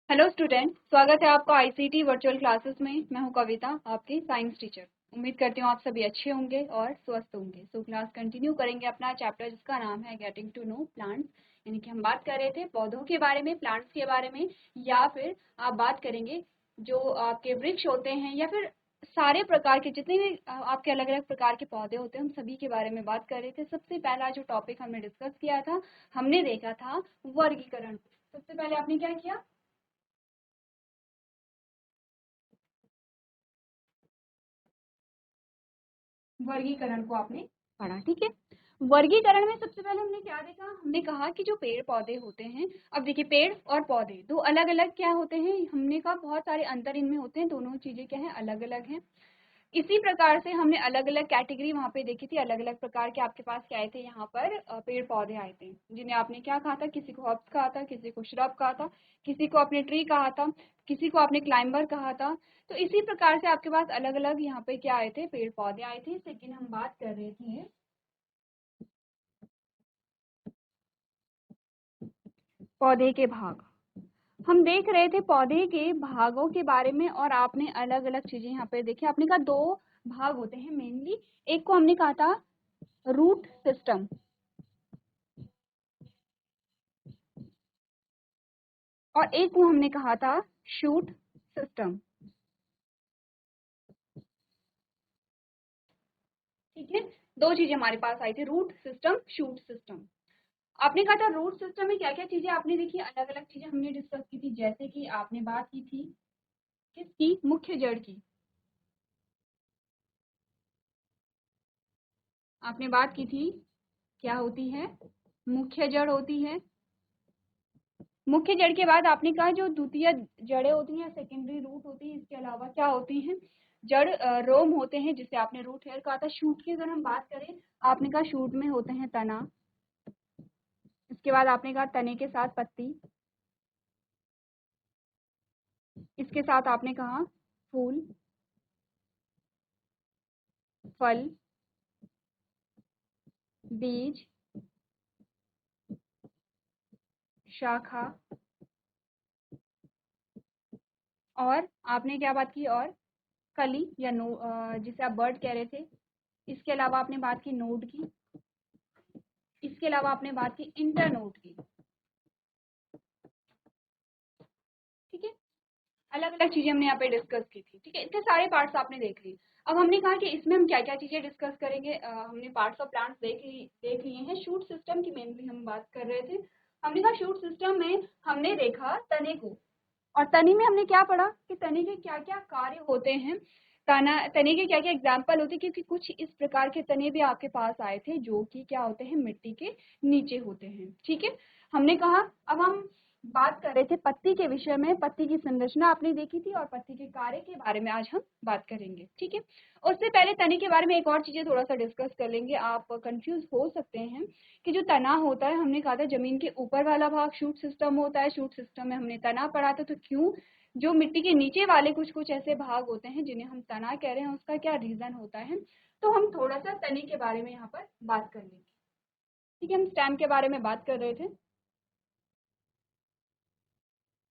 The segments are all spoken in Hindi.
हेलो स्टूडेंट, स्वागत है आपका आईसीटी वर्चुअल क्लासेस में। मैं हूं कविता, आपकी साइंस टीचर। उम्मीद करती हूँ आप सभी अच्छे होंगे और स्वस्थ होंगे। सो क्लास कंटिन्यू करेंगे अपना चैप्टर जिसका नाम है गेटिंग टू नो प्लांट्स। यानी कि हम बात कर रहे थे पौधों के बारे में, प्लांट्स के बारे में, या फिर आप बात करेंगे जो आपके वृक्ष होते हैं या फिर सारे प्रकार के जितने भी आपके अलग अलग प्रकार के पौधे होते हैं, हम सभी के बारे में बात कर रहे थे। सबसे पहला जो टॉपिक हमने डिस्कस किया था, हमने देखा था वर्गीकरण। सबसे पहले आपने क्या किया? वर्गीकरण को आपने पढ़ा, ठीक है। वर्गीकरण में सबसे पहले हमने क्या देखा? हमने कहा कि जो पेड़ पौधे होते हैं, अब देखिए पेड़ और पौधे दो अलग अलग क्या होते हैं, हमने कहा बहुत सारे अंतर इनमें होते हैं, दोनों चीजें क्या है, अलग अलग हैं। इसी प्रकार से हमने अलग अलग कैटेगरी वहां पे देखी थी, अलग अलग प्रकार के आपके पास क्या आए थे यहाँ पर, पेड़ पौधे आए थे, जिन्हें आपने क्या कहा था, किसी को हर्ब्स कहा था, किसी को श्रब कहा था, किसी को आपने ट्री कहा था, किसी को आपने क्लाइंबर कहा था। तो इसी प्रकार से आपके पास अलग अलग यहाँ पे क्या आए थे, पेड़ पौधे आए थे। लेकिन हम बात कर रहे थे पौधे के भाग। हम देख रहे थे पौधे के भागों के बारे में, और आपने अलग अलग चीजें यहाँ पे देखी। आपने कहा दो भाग होते हैं मेनली। एक को हमने कहा था रूट सिस्टम, और एक को हमने कहा था शूट सिस्टम, ठीक है। दो चीजें हमारे पास आई थी, रूट सिस्टम, शूट सिस्टम। आपने कहा था रूट सिस्टम में क्या क्या चीजें आपने देखी, अलग अलग चीजें हमने डिस्कस की थी। जैसे कि आपने बात की थी किसकी, मुख्य जड़ की। आपने बात की थी क्या होती है, मुख्य जड़ होती है। मुख्य जड़ के बाद आपने कहा जो द्वितीय जड़ें होती हैं, सेकेंडरी रूट होती है, इसके अलावा क्या होती हैं, जड़ रोम होते हैं, जिसे आपने रूट हेयर कहा था। शूट की अगर हम बात करें, आपने कहा शूट में होते हैं तना। इसके बाद आपने कहा तने के साथ पत्ती, इसके साथ आपने कहा फूल, फल, बीज, शाखा, और आपने क्या बात की, और कली या जिसे आप बर्ड कह रहे थे। इसके अलावा आपने बात की नोड की, इसके अलावा आपने बात की इंटरनोड की, ठीक है। अलग अलग चीजें हमने यहाँ पे डिस्कस की थी, ठीक है। इतने सारे पार्ट्स आपने देख लिए। अब हमने कहा कि इसमें हम क्या क्या चीजें डिस्कस करेंगे। हमने पार्ट्स ऑफ प्लांट्स देख लिए हैं। शूट सिस्टम की मेनली हम बात कर रहे थे। हमने कहा शूट सिस्टम में हमने देखा तने को, और तने में हमने क्या पढ़ा कि तने के क्या क्या कार्य होते हैं, तने के क्या क्या एग्जाम्पल होते हैं, क्योंकि कुछ इस प्रकार के तने भी आपके पास आए थे जो कि क्या होते हैं, मिट्टी के नीचे होते हैं, ठीक है। हमने कहा अब हम बात कर रहे थे पत्ती के विषय में, पत्ती की संरचना आपने देखी थी, और पत्ती के कार्य के बारे में आज हम बात करेंगे, ठीक है। उससे पहले तने के बारे में एक और चीजें थोड़ा सा डिस्कस कर लेंगे। आप कंफ्यूज हो सकते हैं कि जो तना होता है, हमने कहा था जमीन के ऊपर वाला भाग शूट सिस्टम होता है। शूट सिस्टम में हमने तना पढ़ा था, तो क्यों जो मिट्टी के नीचे वाले कुछ कुछ ऐसे भाग होते हैं जिन्हें हम तना कह रहे हैं, उसका क्या रीजन होता है। तो हम थोड़ा सा तने के बारे में यहाँ पर बात कर लेंगे, ठीक है। हम स्टेम के बारे में बात कर रहे थे।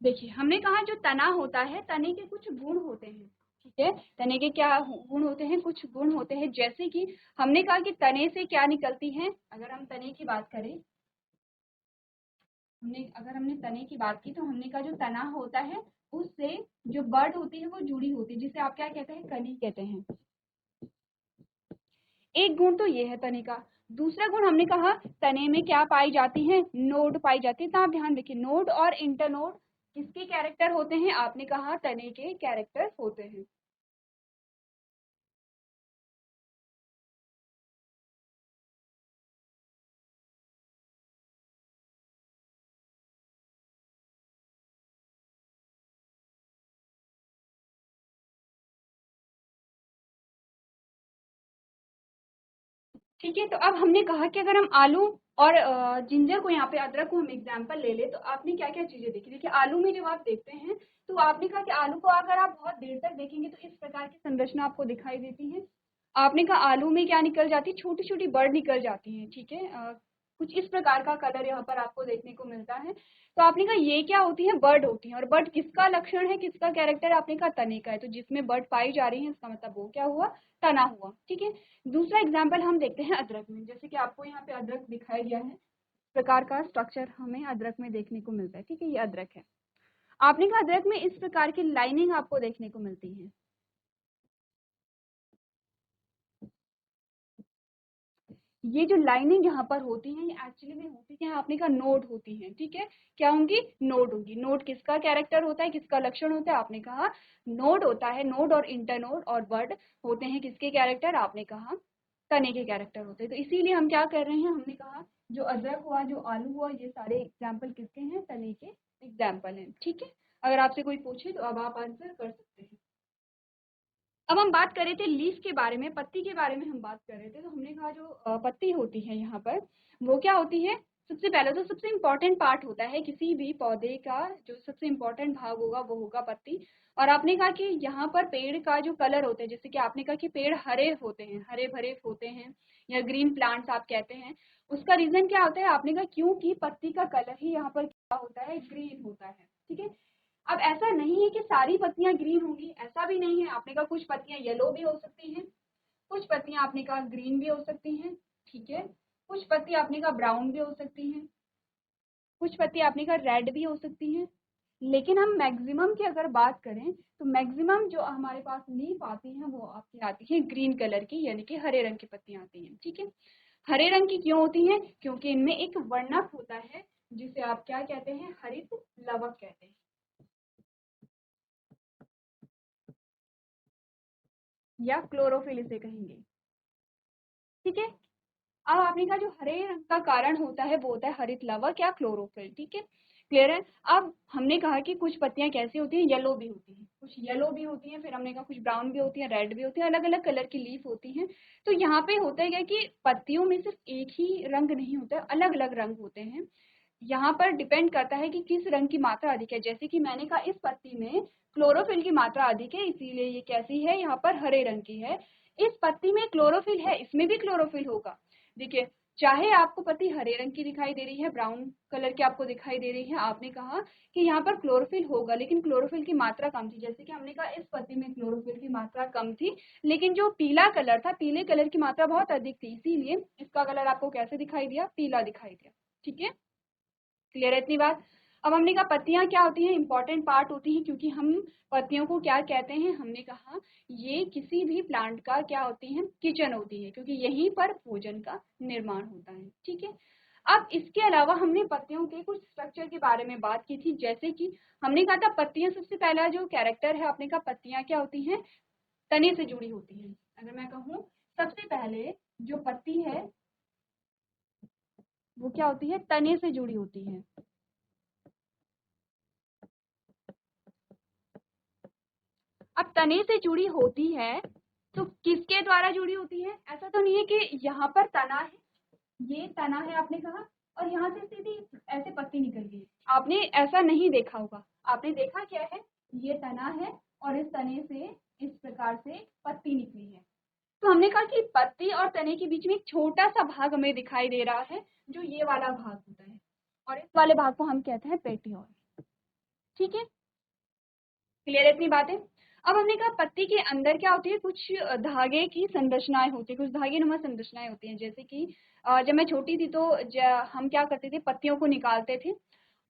देखिए हमने कहा जो तना होता है, तने के कुछ गुण होते हैं, ठीक है। तने के क्या गुण होते हैं, कुछ गुण होते हैं। जैसे कि हमने कहा कि तने से क्या निकलती है, अगर हम तने की बात करें, हमने तने की बात की, तो हमने कहा जो तना होता है उससे जो बर्ड होती है वो जुड़ी होती है, जिसे आप क्या कहते हैं, कली कहते हैं। एक गुण तो ये है तने का। दूसरा गुण हमने कहा तने में क्या पाई जाती है, नोड पाई जाती है। तो आप ध्यान देखिए, नोड और इंटरनोड किसके कैरेक्टर होते हैं, आपने कहा तने के कैरेक्टर होते हैं। ठीक है, तो अब हमने कहा कि अगर हम आलू और जिंजर को, यहाँ पे अदरक को हम एग्जाम्पल ले ले, तो आपने क्या क्या चीजें देखी। देखिए आलू में जब आप देखते हैं, तो आपने कहा कि आलू को अगर आप बहुत देर तक देखेंगे तो इस प्रकार की संरचना आपको दिखाई देती है। आपने कहा आलू में क्या निकल जाती है, छोटी छोटी बर्ड निकल जाती है, ठीक है। कुछ इस प्रकार का कलर यहाँ पर आपको देखने को मिलता है। तो आपने कहा ये क्या होती है, बर्ड होती है। और बर्ड किसका लक्षण है, किसका कैरेक्टर है, आपने कहा तने का है। तो जिसमें बर्ड पाई जा रही है इसका मतलब वो क्या हुआ, तना हुआ। ठीक है, दूसरा एग्जाम्पल हम देखते हैं अदरक में। जैसे कि आपको यहाँ पे अदरक दिखाया गया है, प्रकार का स्ट्रक्चर हमें अदरक में देखने को मिलता है। ठीक है, ये अदरक है। आपने कहा अदरक में इस प्रकार की लाइनिंग आपको देखने को मिलती है। ये जो लाइनिंग यहाँ पर होती है ये एक्चुअली में होती है, आपने कहा नोड होती है। ठीक है, क्या होंगी, नोड होगी। नोड किसका कैरेक्टर होता है, किसका लक्षण होता है, आपने कहा नोड होता है। नोड और इंटरनोड और वर्ड होते हैं किसके कैरेक्टर, आपने कहा तने के कैरेक्टर होते हैं। तो इसीलिए हम क्या कर रहे हैं, हमने कहा जो अदरक हुआ, जो आलू हुआ, ये सारे एग्जाम्पल किसके हैं, तने के एग्जाम्पल हैं। ठीक है, अगर आपसे कोई पूछे तो अब आप आंसर कर सकते हैं। अब हम बात कर रहे थे लीफ के बारे में, पत्ती के बारे में हम बात कर रहे थे। तो हमने कहा जो पत्ती होती है यहाँ पर वो क्या होती है, सबसे पहले तो सबसे इम्पोर्टेंट पार्ट होता है किसी भी पौधे का, जो सबसे इम्पोर्टेंट भाग होगा वो होगा पत्ती। और आपने कहा कि यहाँ पर पेड़ का जो कलर होता है, जैसे कि आपने कहा कि पेड़ हरे होते हैं, हरे भरे होते हैं, या ग्रीन प्लांट्स आप कहते हैं। उसका रीजन क्या होता है, आपने कहा क्योंकि पत्ती का कलर ही यहाँ पर क्या होता है, ग्रीन होता है। ठीक है, अब ऐसा नहीं है कि सारी पत्तियां ग्रीन होंगी, ऐसा भी नहीं है। आपने कहा कुछ पत्तियां येलो भी हो सकती हैं, कुछ पत्तियां आपने कहा ग्रीन भी हो सकती हैं। ठीक है, कुछ पत्ती आपने कहा ब्राउन भी हो सकती हैं, कुछ पत्ती आपने कहा रेड भी हो सकती हैं। लेकिन हम मैक्सिमम की अगर बात करें तो मैक्सिमम जो हमारे पास लीफ आती है वो आपकी आती है ग्रीन कलर की, यानी कि हरे रंग की पत्तियां आती हैं। ठीक है, हरे रंग की क्यों होती हैं, क्योंकि इनमें एक वर्णक होता है जिसे आप क्या कहते हैं, हरित लवक कहते हैं, या क्लोरोफिल इसे कहेंगे। ठीक है, अब आपने कहा जो हरे रंग का कारण होता है वो होता है हरित लवक या क्लोरोफिल। ठीक है, क्लियर है। अब हमने कहा कि कुछ पत्तियां कैसी होती हैं, येलो भी होती हैं, कुछ येलो भी होती हैं, फिर हमने कहा कुछ ब्राउन भी होती हैं, रेड भी होती हैं, अलग अलग कलर की लीफ होती हैं। तो यहाँ पे होता है क्या कि पत्तियों में सिर्फ एक ही रंग नहीं होता है, अलग अलग रंग होते हैं। यहाँ पर डिपेंड करता है कि किस रंग की मात्रा अधिक है। जैसे कि मैंने कहा इस पत्ती में क्लोरोफिल की मात्रा अधिक है, इसीलिए ये कैसी है, यहाँ पर हरे रंग की है। इस पत्ती में क्लोरोफिल है, इसमें भी क्लोरोफिल होगा। देखिए, चाहे आपको पत्ती हरे रंग की दिखाई दे रही है, ब्राउन कलर की आपको दिखाई दे रही है, आपने कहा कि यहाँ पर क्लोरोफिल होगा, लेकिन क्लोरोफिल की मात्रा कम थी। जैसे कि हमने कहा इस पत्ती में क्लोरोफिल की मात्रा कम थी, लेकिन जो पीला कलर था, पीले कलर की मात्रा बहुत अधिक थी, इसीलिए इसका कलर आपको कैसे दिखाई दिया, पीला दिखाई दिया। ठीक है, क्लियर है इतनी बात। अब हमने कहा पत्तियां क्या होती हैं, इंपॉर्टेंट पार्ट होती हैं, क्योंकि हम पत्तियों को क्या कहते हैं, हमने कहा ये किसी भी प्लांट का क्या होती है, किचन होती है, क्योंकि यहीं पर भोजन का निर्माण होता है। ठीक है, अब इसके अलावा हमने पत्तियों के कुछ स्ट्रक्चर के बारे में बात की थी। जैसे कि हमने कहा था पत्तियां, सबसे पहला जो कैरेक्टर है, आपने कहा पत्तियां क्या होती हैं, तने से जुड़ी होती हैं। अगर मैं कहूँ सबसे पहले जो पत्ती है वो क्या होती है, तने से जुड़ी होती है। अब तने से जुड़ी होती है तो किसके द्वारा जुड़ी होती है, ऐसा तो नहीं है कि यहाँ पर तना है, ये तना है आपने कहा, और यहाँ से सीधी ऐसे पत्ती निकल गई। आपने ऐसा नहीं देखा होगा, आपने देखा क्या है, ये तना है और इस तने से इस प्रकार से पत्ती निकली है। तो हमने कहा कि पत्ती और तने के बीच में एक छोटा सा भाग हमें दिखाई दे रहा है, जो ये वाला भाग होता है, और इस वाले भाग को हम कहते हैं पेटियोल। ठीक है, क्लियर है इतनी बातें। अब हमने कहा पत्ती के अंदर क्या होती है, कुछ धागे की संरचनाएं होती है, कुछ धागे नुमा संरचनाएं होती हैं। जैसे कि जब मैं छोटी थी तो हम क्या करते थे, पत्तियों को निकालते थे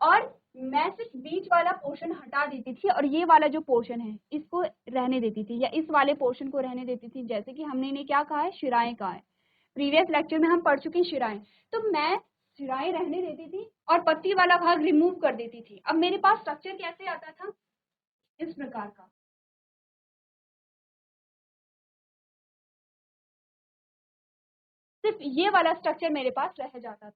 और मैं सिर्फ बीच वाला पोर्शन हटा देती थी और ये वाला जो पोर्शन है इसको रहने देती थी, या इस वाले पोर्शन को रहने देती थी। जैसे कि हमने इन्हें क्या कहा है, शिराएं कहा है। प्रीवियस लेक्चर में हम पढ़ चुके हैं शिराएं। तो मैं शिराएं रहने देती थी और पत्ती वाला भाग रिमूव कर देती थी। अब मेरे पास स्ट्रक्चर कैसे आता था, इस प्रकार का। सिर्फ ये वाला स्ट्रक्चर मेरे पास रह जाता था।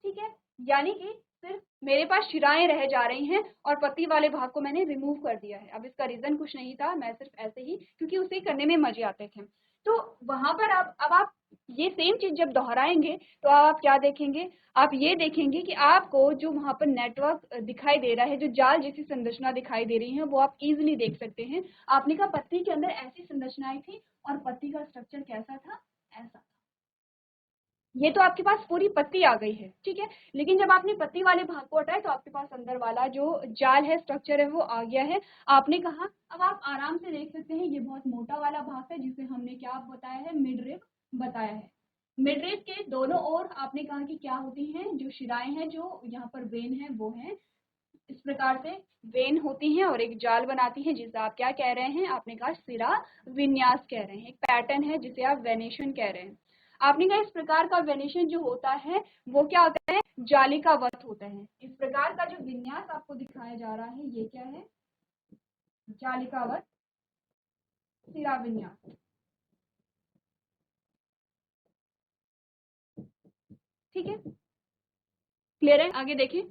ठीक है, यानी कि सिर्फ मेरे पास शिराएं रह जा रही हैं और पत्ती वाले भाग को मैंने रिमूव कर दिया है। अब इसका रीजन कुछ नहीं था, मैं सिर्फ ऐसे ही, क्योंकि उसे करने में मजे आते थे। तो वहां पर आप, अब आप ये सेम चीज जब दोहराएंगे तो आप क्या देखेंगे, आप ये देखेंगे कि आपको जो वहां पर नेटवर्क दिखाई दे रहा है, जो जाल जैसी संरचना दिखाई दे रही है, वो आप इजिली देख सकते हैं। आपने कहा पत्ती के अंदर ऐसी संरचनाएं थी और पत्ती का स्ट्रक्चर कैसा था, ऐसा। ये तो आपके पास पूरी पत्ती आ गई है, ठीक है। लेकिन जब आपने पत्ती वाले भाग को हटाया तो आपके पास अंदर वाला जो जाल है, स्ट्रक्चर है, वो आ गया है। आपने कहा, अब आप आराम से देख सकते हैं, ये बहुत मोटा वाला भाग है जिसे हमने क्या बताया है, मिड रिब बताया है। मिड रिब के दोनों ओर आपने कहा कि क्या होती हैं, जो शिराएं हैं, जो यहाँ पर वेन है वो है इस प्रकार से वेन होती हैं और एक जाल बनाती हैं, जिसे आप क्या कह रहे हैं, आपने कहा सिरा विन्यास कह रहे हैं। एक पैटर्न है जिसे आप वेनेशन कह रहे हैं। आपने कहा इस प्रकार का वेनेशन जो होता है वो क्या होता है, जालिकावत होता है। इस प्रकार का जो विन्यास आपको दिखाया जा रहा है ये क्या है, जालिकावत सिरा विन्यास, ठीक है। क्लियर है, आगे देखें।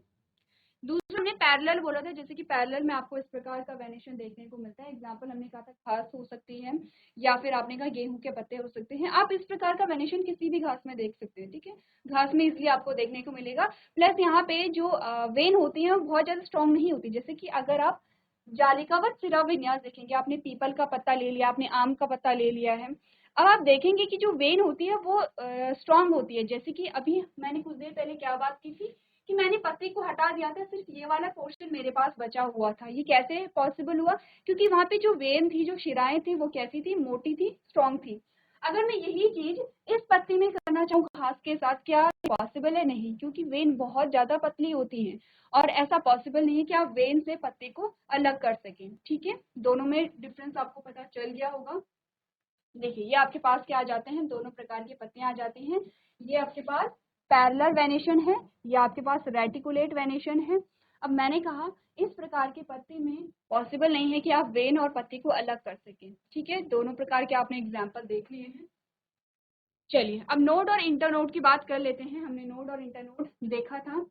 दूसरा हमने पैरेलल बोला था, जैसे कि पैरेलल में आपको इस प्रकार का वेनेशन देखने को मिलता है। एग्जांपल हमने कहा था घास हो सकती है, या फिर आपने कहा गेहूं के पत्ते हो सकते हैं। आप इस प्रकार का वेनेशन किसी भी घास में देख सकते हैं, ठीक है। घास में इसलिए आपको देखने को मिलेगा। प्लस यहाँ पे जो वेन होती है वो बहुत ज्यादा स्ट्रॉन्ग नहीं होती। जैसे कि अगर आप जालिकावत सिरा विन्यास देखेंगे, आपने पीपल का पत्ता ले लिया, आपने आम का पत्ता ले लिया है, अब आप देखेंगे कि जो वेन होती है वो स्ट्रांग होती है। जैसे कि अभी मैंने कुछ देर पहले क्या बात की थी कि मैंने पत्ते को हटा दिया था, सिर्फ ये वाला पोर्शन मेरे पास बचा हुआ था। ये कैसे पॉसिबल हुआ, क्योंकि वहां पे जो वेन थी, जो शिराएं थी, वो कैसी थी, मोटी थी, स्ट्रांग थी। अगर मैं यही चीज इस पत्ती में करना चाहूँ घास के साथ, क्या पॉसिबल है, नहीं, क्योंकि वेन बहुत ज्यादा पतली होती है और ऐसा पॉसिबल नहीं है कि आप वेन से पत्ते को अलग कर सकें, ठीक है। दोनों में डिफरेंस आपको पता चल गया होगा। देखिए ये आपके पास क्या आ जाते हैं, दोनों प्रकार की पत्तियां आ जाती हैं। ये आपके पास पैरेलल वेनेशन है, ये आपके पास रेटिकुलेट वेनेशन है। अब मैंने कहा इस प्रकार के पत्ते में पॉसिबल नहीं है कि आप वेन और पत्ती को अलग कर सकें, ठीक है। दोनों प्रकार के आपने एग्जाम्पल देख लिए हैं। चलिए अब नोड और इंटरनोड की बात कर लेते हैं। हमने नोड और इंटरनोड देखा था।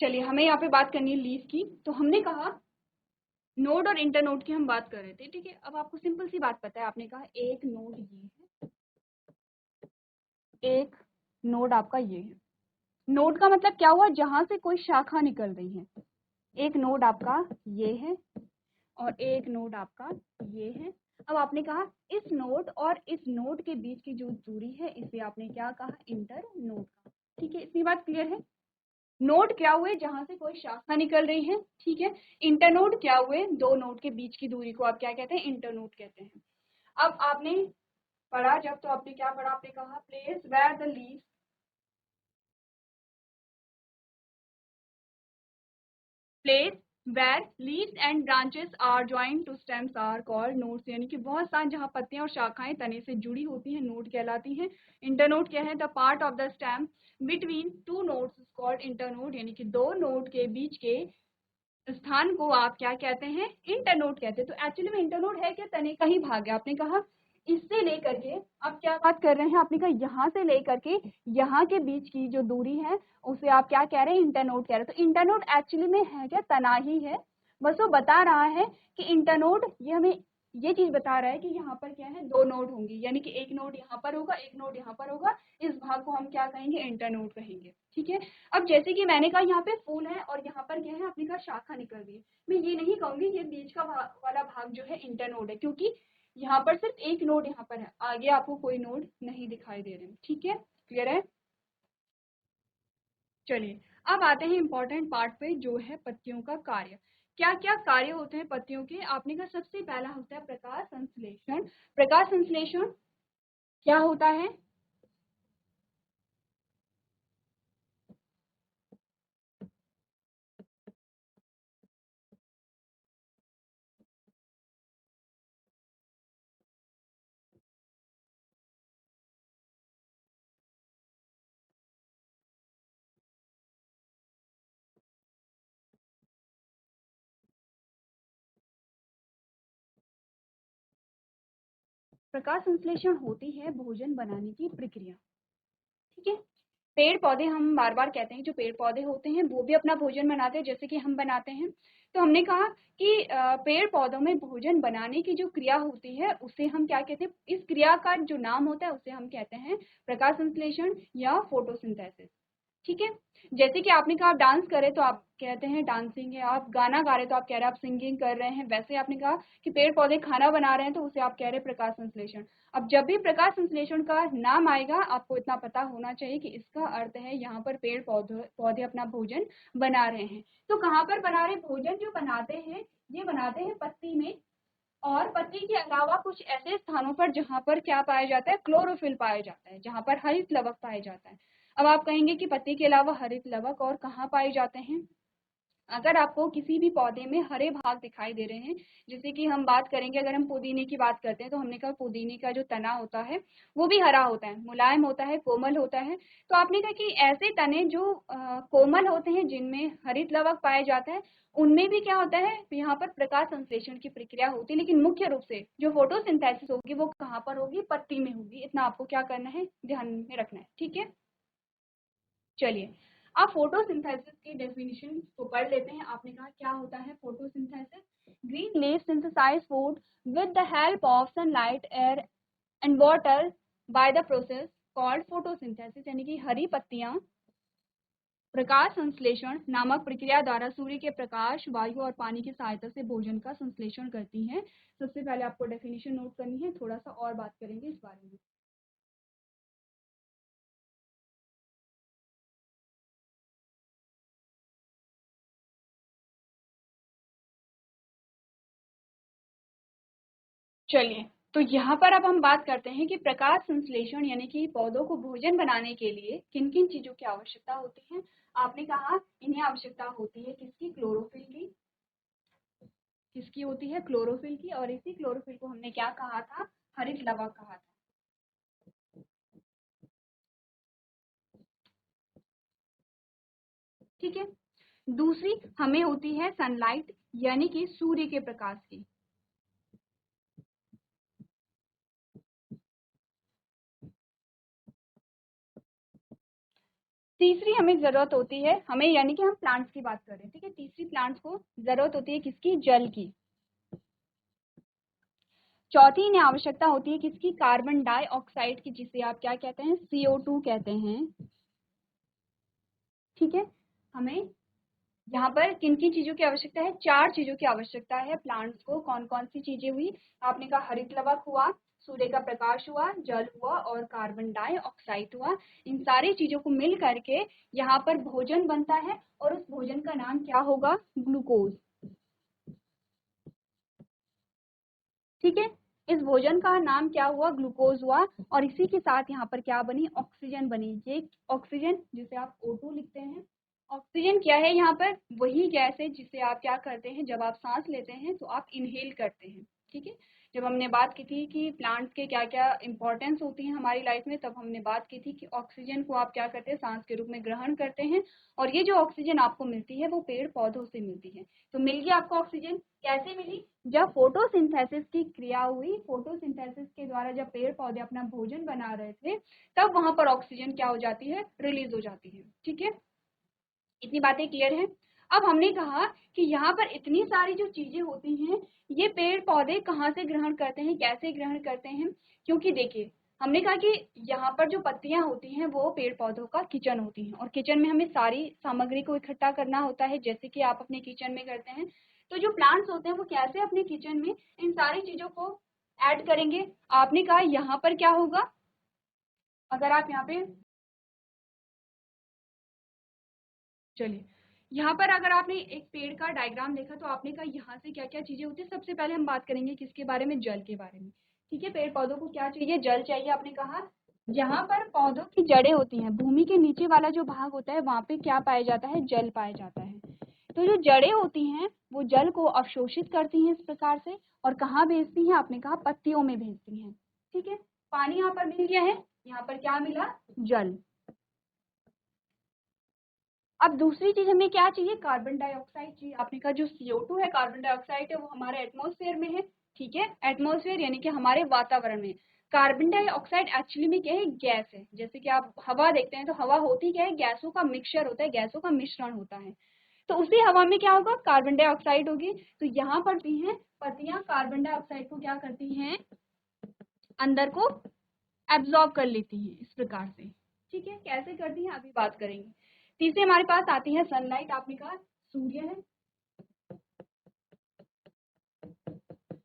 चलिए हमें यहाँ पे बात करनी है लीफ की। तो हमने कहा नोड और इंटरनोड की हम बात कर रहे थे, ठीक है। अब आपको सिंपल सी बात पता है, आपने कहा एक नोड ये है, एक नोड आपका ये है। नोड का मतलब क्या हुआ, जहां से कोई शाखा निकल रही है। एक नोड आपका ये है और एक नोड आपका ये है। अब आपने कहा इस नोड और इस नोड के बीच की जो दूरी है इसे आपने क्या कहा, इंटर नोड का, ठीक है। इतनी बात क्लियर है। नोड क्या हुए, जहां से कोई शाखा निकल रही है, ठीक है। इंटरनोड क्या हुए, दो नोड के बीच की दूरी को आप क्या कहते हैं, इंटरनोड कहते हैं। अब आपने पढ़ा जब, तो आपने क्या पढ़ा, आपने कहा place where the leaf, place where leaves and branches are joint to stems are called nodes, यानी कि बहुत सारे जहाँ पत्तियां और शाखाएं तने से जुड़ी होती हैं, नोड कहलाती हैं। इंटरनोड क्या है, the part of the stem between two nodes called internode, यानी कि दो नोड के बीच के स्थान को आप क्या कहते हैं, इंटरनोड कहते हैं। तो एक्चुअली में इंटरनोड है क्या, तने का ही भाग है। आपने कहा इससे लेकर के, अब क्या बात कर रहे हैं, आपने कहा यहाँ से लेकर के यहाँ के बीच की जो दूरी है उसे आप क्या कह रहे हैं, इंटरनोड कह रहे हैं। तो इंटरनोड एक्चुअली में है क्या, तना ही है। बस वो बता रहा है कि इंटरनोड, ये हमें ये चीज बता रहा है कि यहाँ पर क्या है, दो नोड होंगी, यानी कि एक नोड यहाँ पर होगा, एक नोड यहाँ पर होगा। इस भाग को हम क्या कहेंगे, इंटरनोड कहेंगे, ठीक है। अब जैसे कि मैंने कहा यहाँ पे फूल है और यहाँ पर क्या है, आपने कहा शाखा निकल रही है। मैं ये नहीं कहूंगी ये बीच का वाला भाग जो है इंटरनोड है, क्योंकि यहाँ पर सिर्फ एक नोड यहाँ पर है, आगे आपको कोई नोड नहीं दिखाई दे रहे, ठीक है। क्लियर है। चलिए अब आते हैं इंपॉर्टेंट पार्ट पे, जो है पत्तियों का कार्य। क्या क्या कार्य होते हैं पत्तियों के, आपने कहा सबसे पहला होता है प्रकाश संश्लेषण। प्रकाश संश्लेषण क्या होता है, प्रकाश संश्लेषण होती है भोजन बनाने की प्रक्रिया। ठीक है, पेड़ पौधे, हम बार बार कहते हैं जो पेड़ पौधे होते हैं वो भी अपना भोजन बनाते हैं जैसे कि हम बनाते हैं। तो हमने कहा कि पेड़ पौधों में भोजन बनाने की जो क्रिया होती है उसे हम क्या कहते हैं, इस क्रिया का जो नाम होता है उसे हम कहते हैं प्रकाश संश्लेषण या फोटोसिंथेसिस। ठीक है, जैसे कि आपने कहा आप डांस करें तो आप कहते हैं डांसिंग है, आप गाना गा रहे तो आप कह रहे हैं आप सिंगिंग कर रहे हैं, वैसे आपने कहा कि पेड़ पौधे खाना बना रहे हैं तो उसे आप कह रहे हैं प्रकाश संश्लेषण। अब जब भी प्रकाश संश्लेषण का नाम आएगा आपको इतना पता होना चाहिए कि इसका अर्थ है यहाँ पर पेड़ पौधे अपना भोजन बना रहे हैं। तो कहाँ पर बना रहे, भोजन जो बनाते हैं ये बनाते हैं पत्ती में, और पत्ती के अलावा कुछ ऐसे स्थानों पर जहां पर क्या पाया जाता है, क्लोरोफिल पाया जाता है, जहां पर हरित लवक पाया जाता है। अब आप कहेंगे कि पत्ती के अलावा हरित लवक और कहाँ पाए जाते हैं। अगर आपको किसी भी पौधे में हरे भाग दिखाई दे रहे हैं, जैसे कि हम बात करेंगे, अगर हम पुदीने की बात करते हैं तो हमने कहा पुदीने का जो तना होता है वो भी हरा होता है, मुलायम होता है, कोमल होता है। तो आपने कहा कि ऐसे तने जो कोमल होते हैं जिनमें हरित लवक पाया जाता है उनमें भी क्या होता है, यहाँ पर प्रकाश संश्लेषण की प्रक्रिया होती है, लेकिन मुख्य रूप से जो फोटोसिंथेसिस होगी वो कहाँ पर होगी, पत्ती में होगी। इतना आपको क्या करना है, ध्यान में रखना है। ठीक है, चलिए आप फोटोसिंथेसिस की डेफिनेशन को पढ़ लेते हैं। आपने कहा क्या होता है photosynthesis, green leaves synthesize food with the help of sunlight, air and water by the process called photosynthesis, यानी कि हरी पत्तियां प्रकाश संश्लेषण नामक प्रक्रिया द्वारा सूर्य के प्रकाश, वायु और पानी की सहायता से भोजन का संश्लेषण करती हैं। सबसे पहले आपको डेफिनेशन नोट करनी है, थोड़ा सा और बात करेंगे इस बारे में। चलिए, तो यहाँ पर अब हम बात करते हैं कि प्रकाश संश्लेषण यानी कि पौधों को भोजन बनाने के लिए किन किन चीजों की आवश्यकता होती है। आपने कहा इन्हें आवश्यकता होती है किसकी, क्लोरोफिल की। किसकी होती है, क्लोरोफिल की, और इसी क्लोरोफिल को हमने क्या कहा था, हरित लवक कहा था। ठीक है, दूसरी हमें होती है सनलाइट यानी कि सूर्य के प्रकाश की। तीसरी हमें जरूरत होती है, हमें यानी कि हम प्लांट्स की बात कर रहे हैं, ठीक है, तीसरी प्लांट्स को जरूरत होती है किसकी, जल की। चौथी इन्हें आवश्यकता होती है किसकी, कार्बन डाइऑक्साइड की, जिसे आप क्या कहते हैं, CO2 कहते हैं। ठीक है, हमें यहाँ पर किन किन चीजों की आवश्यकता है, चार चीजों की आवश्यकता है प्लांट्स को। कौन कौन सी चीजें हुई, आपने कहा हरित लवक हुआ, सूर्य का प्रकाश हुआ, जल हुआ और कार्बन डाइऑक्साइड हुआ। इन सारी चीजों को मिल करके यहाँ पर भोजन बनता है, और उस भोजन का नाम क्या होगा, ग्लूकोज। ठीक है, इस भोजन का नाम क्या हुआ, ग्लूकोज हुआ, और इसी के साथ यहाँ पर क्या बनी, ऑक्सीजन बनी। ये ऑक्सीजन जिसे आप O2 लिखते हैं, ऑक्सीजन क्या है, यहाँ पर वही गैस है जिसे आप क्या करते हैं, जब आप सांस लेते हैं तो आप इनहेल करते हैं। ठीक है, जब हमने बात की थी कि प्लांट्स के क्या क्या इंपॉर्टेंस होती है हमारी लाइफ में, तब हमने बात की थी कि ऑक्सीजन को आप क्या करते हैं, सांस के रूप में ग्रहण करते हैं, और ये जो ऑक्सीजन आपको मिलती है वो पेड़ पौधों से मिलती है। तो मिल गया आपको ऑक्सीजन, कैसे मिली, जब फोटोसिंथेसिस की क्रिया हुई, फोटोसिंथेसिस के द्वारा जब पेड़ पौधे अपना भोजन बना रहे थे तब वहां पर ऑक्सीजन क्या हो जाती है, रिलीज हो जाती है। ठीक है, इतनी बातें क्लियर है। अब हमने कहा कि यहाँ पर इतनी सारी जो चीजें होती हैं ये पेड़ पौधे कहाँ से ग्रहण करते हैं, कैसे ग्रहण करते हैं, क्योंकि देखिए हमने कहा कि यहाँ पर जो पत्तियां होती हैं वो पेड़ पौधों का किचन होती हैं, और किचन में हमें सारी सामग्री को इकट्ठा करना होता है जैसे कि आप अपने किचन में करते हैं। तो जो प्लांट्स होते हैं वो कैसे अपने किचन में इन सारी चीजों को ऐड करेंगे, आपने कहा यहाँ पर क्या होगा, अगर आप यहाँ पे, चलिए यहाँ पर अगर आपने एक पेड़ का डायग्राम देखा तो आपने कहा यहाँ से क्या क्या चीजें होती है। सबसे पहले हम बात करेंगे किसके बारे में, जल के बारे में। ठीक है, पेड़ पौधों को क्या चाहिए, जल चाहिए। आपने कहा जहाँ पर पौधों की जड़ें होती हैं, भूमि के नीचे वाला जो भाग होता है वहां पे क्या पाया जाता है, जल पाया जाता है। तो जो जड़ें होती हैं वो जल को अवशोषित करती हैं इस प्रकार से, और कहाँ भेजती हैं, आपने कहा पत्तियों में भेजती हैं। ठीक है, पानी यहाँ पर मिल गया है, यहाँ पर क्या मिला, जल। अब दूसरी चीज हमें क्या चाहिए, कार्बन डाइऑक्साइड चाहिए। आपने कहा जो CO2 है, कार्बन डाइऑक्साइड है, वो हमारे एटमॉस्फेयर में है। ठीक है। एटमॉस्फेयर यानी कि हमारे वातावरण में कार्बन डाइऑक्साइड एक्चुअली में क्या है, गैस है। जैसे कि आप हवा देखते हैं तो हवा होती क्या है, गैसों का मिक्सचर होता है, गैसों का मिश्रण होता है। तो उसी हवा में क्या होगा, कार्बन डाइऑक्साइड होगी। तो यहाँ पर भी है पत्तियां कार्बन डाइऑक्साइड को क्या करती हैं, अंदर को एब्जॉर्ब कर लेती हैं इस प्रकार से। ठीक है, कैसे करती हैं अभी बात करेंगे। तीसरे हमारे पास आती है सनलाइट। आपने कहा सूर्य है,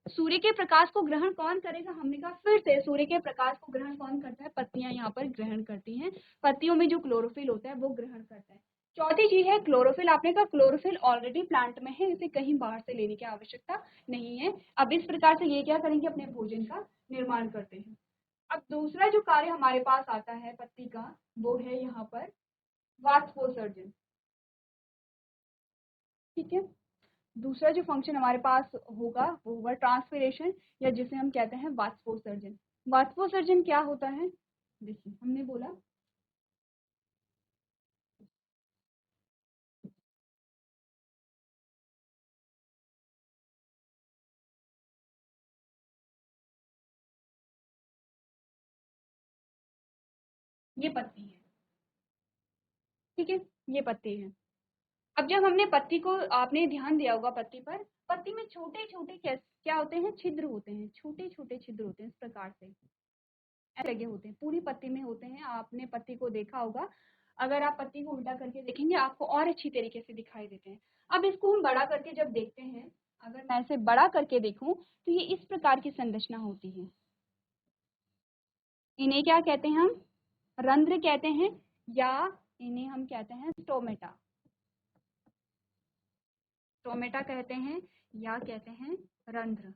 सूर्य के प्रकाश को ग्रहण कौन करेगा, हमने कहा फिर से सूर्य के प्रकाश को ग्रहण कौन करता है, पत्तियां यहाँ पर ग्रहण करती हैं। पत्तियों में जो क्लोरोफिल होता है वो ग्रहण करता है। चौथी चीज है क्लोरोफिल। आपने कहा क्लोरोफिल ऑलरेडी प्लांट में है, इसे कहीं बाहर से लेने की आवश्यकता नहीं है। अब इस प्रकार से ये क्या करेंगे, अपने भोजन का निर्माण करते हैं। अब दूसरा जो कार्य हमारे पास आता है पत्ती का, वो है यहाँ पर वाष्पोत्सर्जन। ठीक है, दूसरा जो फंक्शन हमारे पास होगा वो होगा ट्रांसपिरेशन, या जिसे हम कहते हैं वाष्पोत्सर्जन। वाष्पोत्सर्जन क्या होता है, देखिए हमने बोला ये पत्ती है, ठीक है, ये पत्ती है। अब जब हमने पत्ती को, आपने ध्यान दिया होगा पत्ती पर, पत्ती में छोटे छोटे क्या होते हैं, छिद्र होते हैं, छोटे छोटे छिद्र होते हैं इस प्रकार से लगे होते हैं, पूरी पत्ती में होते हैं। आपने पत्ती को देखा होगा, अगर आप पत्ती को उल्टा करके देखेंगे आपको और अच्छी तरीके से दिखाई देते हैं। अब इसको हम बड़ा करके जब देखते हैं, अगर मैं इसे बड़ा करके देखूं तो ये इस प्रकार की संरचना होती है। इन्हें क्या कहते हैं हम, रंध्र कहते हैं, या इन्हें हम कहते हैं स्टोमेटा। स्टोमेटा कहते हैं या कहते हैं रंध्र।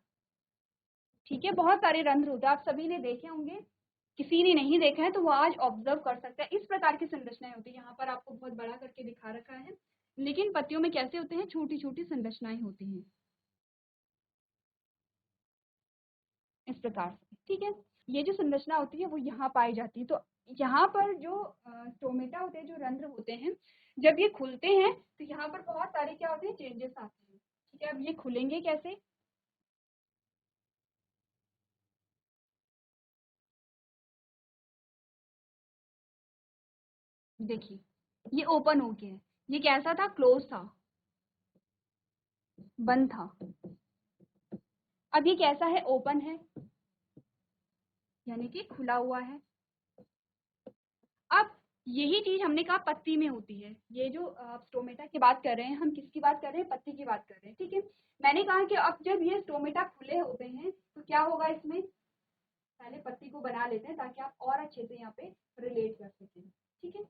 ठीक है, बहुत सारे रंध्र होते हैं, आप सभी ने देखे होंगे। किसी ने नहीं देखा है तो वो आज ऑब्जर्व कर सकता है। इस प्रकार की संरचनाएं होती है। यहाँ पर आपको बहुत बड़ा करके दिखा रखा है, लेकिन पत्तियों में कैसे होते हैं, छोटी छोटी संरचनाएं होती हैं इस प्रकार से। ठीक है, ये जो संरचना होती है वो यहाँ पाई जाती है। तो यहाँ पर जो स्टोमेटा होते हैं, जो रंध्र होते हैं, जब ये खुलते हैं तो यहाँ पर बहुत सारे क्या होते हैं, चेंजेस आते हैं। ठीक है, अब ये खुलेंगे कैसे, देखिए ये ओपन हो गया है, ये कैसा था, क्लोज था, बंद था। अब ये कैसा है, ओपन है, यानी कि खुला हुआ है। अब यही चीज हमने कहा पत्ती में होती है। ये जो स्टोमेटा की बात कर रहे हैं, हम किसकी बात कर रहे हैं, पत्ती की बात कर रहे हैं। ठीक है, मैंने कहा कि अब जब ये स्टोमेटा खुले होते हैं तो क्या होगा, इसमें पहले पत्ती को बना लेते हैं ताकि आप और अच्छे से यहाँ पे रिलेट कर सकें। ठीक है,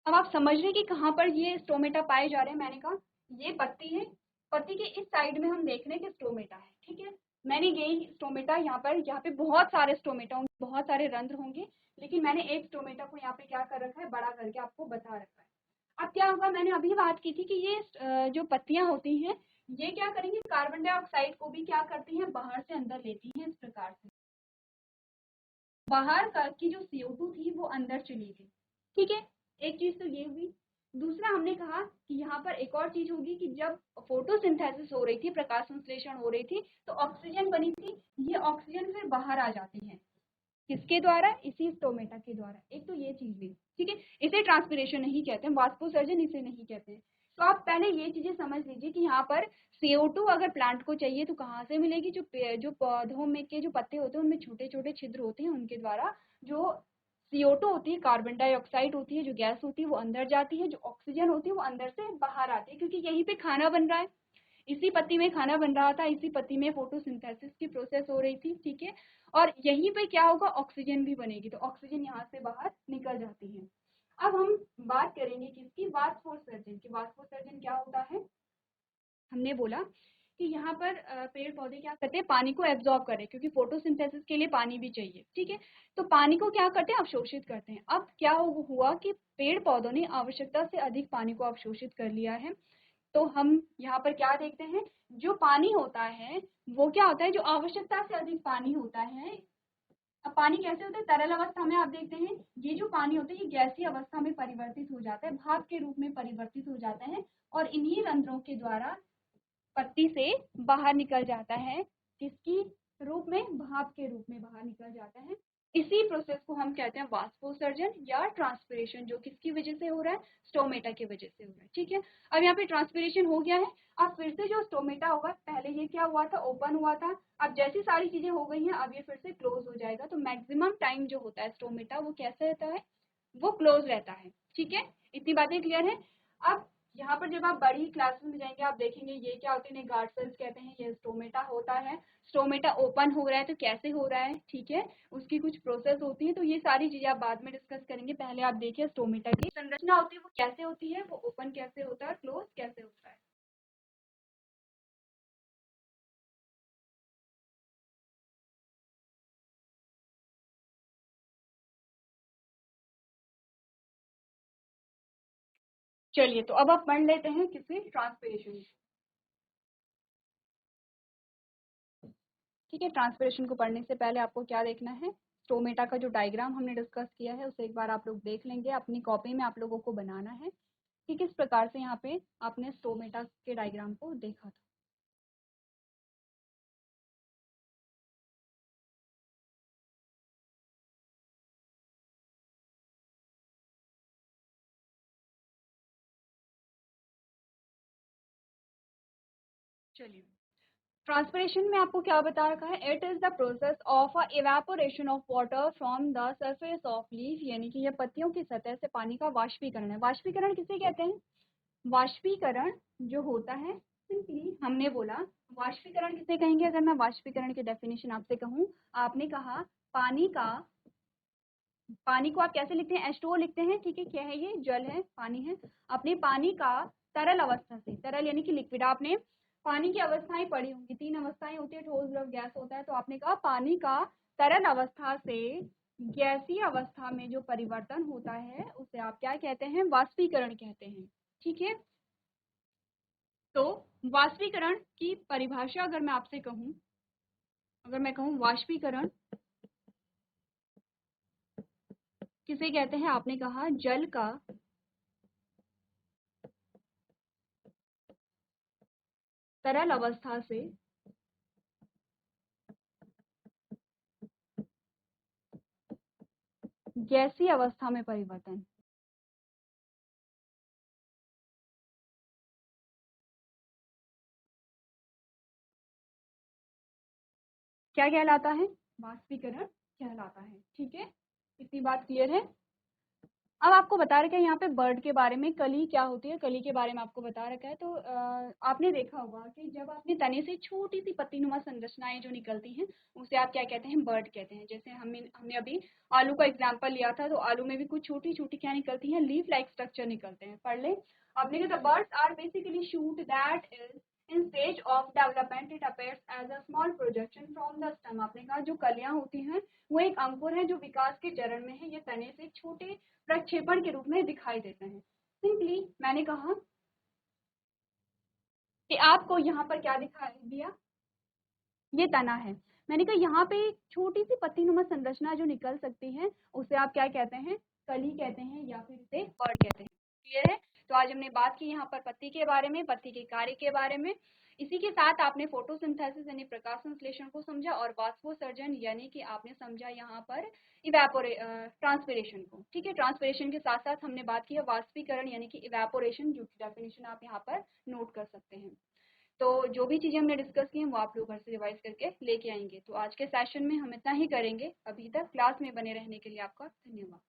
अब आप समझ रहे हैं कि कहाँ पर ये स्टोमेटा पाए जा रहे हैं। मैंने कहा ये पत्ती है, पत्ती के इस साइड में हम देख रहे हैं कि स्टोमेटा है। ठीक है, मैंने यही स्टोमेटा यहाँ पे बहुत सारे स्टोमेटा होंगे, बहुत सारे रंध्र होंगे, लेकिन मैंने एक स्टोमेटा को यहाँ पे क्या कर रखा है, बड़ा करके आपको बता रखा है। अब क्या होगा, मैंने अभी बात की थी कि ये जो पत्तियां होती हैं ये क्या करेंगी, कार्बन डाइऑक्साइड को भी क्या करती हैं, बाहर से अंदर लेती हैं इस प्रकार से। बाहर की जो CO2 थी वो अंदर चली गई। ठीक है, एक चीज तो ये हुई। दूसरा हमने कहा कि यहाँ पर एक और चीज होगी कि जब फोटोसिंथेसिस हो रही थी, प्रकाश संश्लेषण हो रही थी, तो ऑक्सीजन बनी थी। ये ऑक्सीजन फिर बाहर आ जाती है, किसके द्वारा, इसी स्टोमेटा के द्वारा। एक तो ये चीज हुई। ठीक है, इसे ट्रांसपिरेशन नहीं कहते हैं, वाष्पोत्सर्जन इसे नहीं कहते हैं। तो आप पहले ये चीजें समझ लीजिए कि यहाँ पर CO2 अगर प्लांट को चाहिए तो कहाँ से मिलेगी, जो पौधों में के जो पत्ते होते हैं उनमें छोटे छोटे छिद्र होते हैं, उनके द्वारा जो CO2 होती है, कार्बन डाइऑक्साइड होती है, जो गैस होती है वो अंदर जाती है, जो ऑक्सीजन होती है वो अंदर से बाहर आती है, क्योंकि यहीं पे खाना बन रहा है। इसी पत्ती में खाना बन रहा था, इसी पत्ती में फोटोसिंथेसिस की प्रोसेस हो रही थी। ठीक है, और यहीं पे क्या होगा, ऑक्सीजन भी बनेगी, तो ऑक्सीजन यहाँ से बाहर निकल जाती है। अब हम बात करेंगे किसकी, वाष्पोत्सर्जन की। वाष्पोत्सर्जन क्या होता है, हमने बोला कि यहाँ पर पेड़ पौधे क्या करते हैं, पानी को एब्जॉर्ब करें, क्योंकि फोटोसिंथेसिस के लिए पानी भी चाहिए। ठीक है, तो पानी को क्या करते हैं, अवशोषित करते हैं। अब क्या हुआ कि पेड़ पौधों ने आवश्यकता से अधिक पानी को अवशोषित कर लिया है, तो हम यहाँ पर क्या देखते हैं, जो पानी होता है वो क्या होता है, जो आवश्यकता से अधिक पानी होता है। अब पानी कैसे होता है, तरल अवस्था में आप देखते हैं ये जो पानी होता है ये गैसीय अवस्था में परिवर्तित हो जाता है, भाप के रूप में परिवर्तित हो जाता है और इन्हीं रंध्रों के द्वारा पत्ती से बाहर निकल जाता है, किसकी रूप में, भाप के रूप में बाहर निकल जाता है। इसी प्रोसेस को हम कहते हैं वाष्पोत्सर्जन या ट्रांसपिरेशन, जो किसकी वजह से हो रहा है, स्टोमेटा की वजह से हो रहा है। ठीक है, अब यहाँ पे ट्रांसपिरेशन हो गया है। अब फिर से जो स्टोमेटा होगा, पहले ये क्या हुआ था, ओपन हुआ था, अब जैसी सारी चीजें हो गई हैं अब ये फिर से क्लोज हो जाएगा। तो मैक्सिमम टाइम जो होता है स्टोमेटा वो कैसा रहता है, वो क्लोज रहता है। ठीक है, इतनी बातें क्लियर है। अब यहाँ पर जब आप बड़ी क्लासेस में जाएंगे आप देखेंगे ये क्या होते हैं, गार्ड सेल्स कहते हैं, ये स्टोमेटा होता है। स्टोमेटा ओपन हो रहा है तो कैसे हो रहा है, ठीक है, उसकी कुछ प्रोसेस होती है, तो ये सारी चीजें आप बाद में डिस्कस करेंगे। पहले आप देखिए स्टोमेटा की संरचना होती है वो कैसे होती है, वो ओपन कैसे होता है, क्लोज कैसे होता है। चलिए, तो अब आप पढ़ लेते हैं किसी ट्रांसपिरेशन। ठीक है, ट्रांसपिरेशन को पढ़ने से पहले आपको क्या देखना है, स्टोमेटा का जो डायग्राम हमने डिस्कस किया है उसे एक बार आप लोग देख लेंगे, अपनी कॉपी में आप लोगों को बनाना है कि किस प्रकार से यहाँ पे आपने स्टोमेटा के डायग्राम को देखा था। चलिए, ट्रांसपिरेशन में आपको क्या बता रखा है, it is the process of a evaporation of water from the surface of leaf, यानी कि यह पत्तियों की सतह से पानी का वाष्पीकरण है। वाष्पीकरण किसे कहते हैं, वाष्पीकरण जो होता है, सिंपली हमने बोला वाष्पीकरण किसे कहेंगे, अगर मैं वाष्पीकरण की डेफिनेशन आपसे कहूँ, आपने कहा पानी का, पानी को आप कैसे लिखते हैं, H2O लिखते हैं। ठीक है, क्या है ये, जल है, पानी है। अपने पानी का तरल अवस्था से, तरल यानी कि लिक्विड, आपने पानी की अवस्थाएं पढ़ी होंगी, 3 अवस्थाएं होती है, ठोस द्रव गैस होता है। तो आपने कहा पानी का तरल अवस्था से गैसीय अवस्था में जो परिवर्तन होता है उसे आप क्या कहते हैं, वाष्पीकरण कहते हैं। ठीक है, तो वाष्पीकरण की परिभाषा अगर मैं आपसे कहूं, अगर मैं कहूं वाष्पीकरण किसे कहते हैं, आपने कहा जल का तरल अवस्था से गैसीय अवस्था में परिवर्तन। क्या कहलाता है, वाष्पीकरण कहलाता है। ठीक है, इतनी बात क्लियर है। अब आपको बता रखा है यहाँ पे बर्ड के बारे में, कली क्या होती है, कली के बारे में आपको बता रखा है। तो आपने देखा होगा कि जब आपने तने से छोटी सी पत्तीनुमा संरचनाएं जो निकलती हैं उसे आप क्या कहते हैं, बर्ड कहते हैं। जैसे हमने अभी आलू का एग्जाम्पल लिया था, तो आलू में भी कुछ छोटी छोटी क्या निकलती है, लीफ लाइक स्ट्रक्चर निकलते हैं। पढ़ ले आपने कहा, the buds are basically shoot that is in stage of development, it appears as a small projection from the stem. आपने कहा जो कलियां होती हैं वो एक अंकुर है जो विकास के चरण में है, ये तने से छोटे प्रक्षेपण के रूप में दिखाई देते हैं। सिंपली मैंने कहा कि आपको यहाँ पर क्या दिखाई दिया, ये तना है। मैंने कहा यहाँ पे एक छोटी सी पत्तीनुमा संरचना जो निकल सकती है उसे आप क्या कहते हैं, कली कहते हैं या फिर इसे बर्ड कहते हैं। क्लियर है, तो आज हमने बात की यहाँ पर पत्ती के बारे में, पत्ती के कार्य के बारे में। इसी के साथ आपने फोटोसिंथेसिस यानी प्रकाश संश्लेषण को समझा और वाष्पोत्सर्जन यानी कि आपने समझा यहाँ पर इवेपोरे ट्रांसपिरेशन को। ठीक है, ट्रांसपिरेशन के साथ साथ हमने बात की है वाष्पीकरण यानी कि इवेपोरेशन, जो डेफिनेशन आप यहाँ पर नोट कर सकते हैं। तो जो भी चीजें हमने डिस्कस की हैं वो आप लोग घर से रिवाइज करके लेके आएंगे। तो आज के सेशन में हम इतना ही करेंगे। अभी तक क्लास में बने रहने के लिए आपका धन्यवाद।